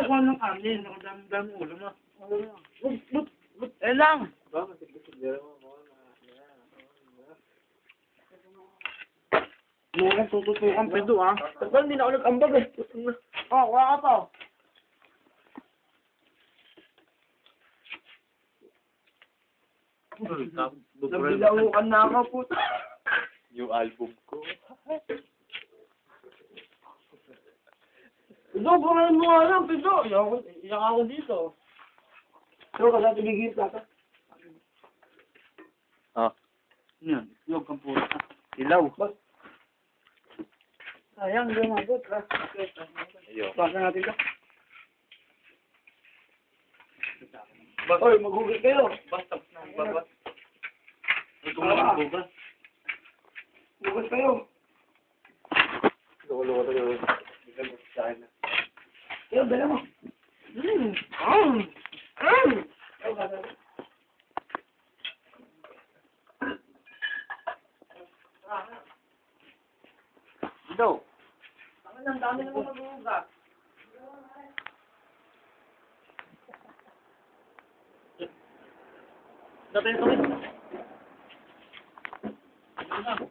kukuha ng kanin. Nakadami-dami ulo mo. Eh lang! Mukhang tututukan pa ito, ah. Tagal, hindi na ako nag-ambag eh. Oh, wala ka pa. Nabilaukan na ako, puto. Yung album ko. Piso, bukain mo nga lang, Piso. Iyak ako dito. Pero kasi tumigil ka ka. Ah, Yan, itlog kang puro. ilaw. Sayang, lumagot. Ayun. Basta natin ka. Oy, magugil kayo. Basta na. Basta. Ito Ah. mo bugas. Bukas kayo. Loko-loko talaga. Hindi ka magsasahin na. Yo, dala mo. Ito. Ang dami naman mag-uugas. Dapat ito rin.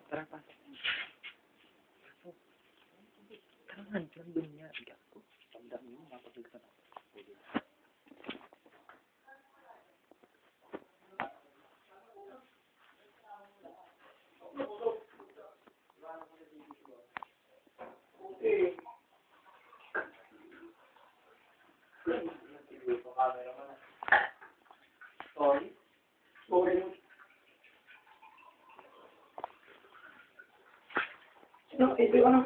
Tara, pa. Karangan, nandun niya. Iyak ko. Tandaan mo, mapagligtan ako. Sorry. Sorry. Sino? Ito yung ano?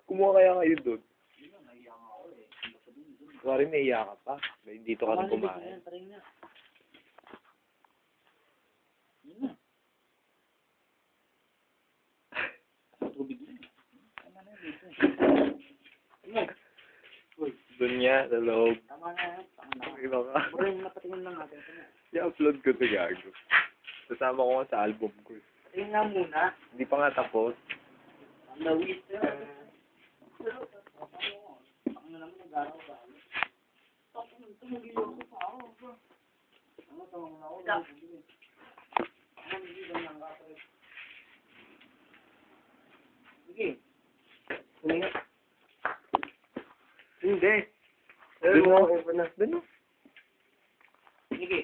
Kumuha kaya kayo doon. Kuwari naiya ka pa. Dito ka rin kumain. Tara na. Tubig na. Tama na dito. Doon niya, sa loob. Tama na yan. Tama na. Iba ka. Bro, yung napatingin lang natin. I-upload ko ito gago. Kasama ko nga sa album ko. Tingnan nga muna. Hindi pa nga tapos. Ang lawis. Ang naman nag-araw ba? Tumugil ako pa ako. Ano sa mga ako? Sige. Hindi. Doon mo. Doon mo. Sige.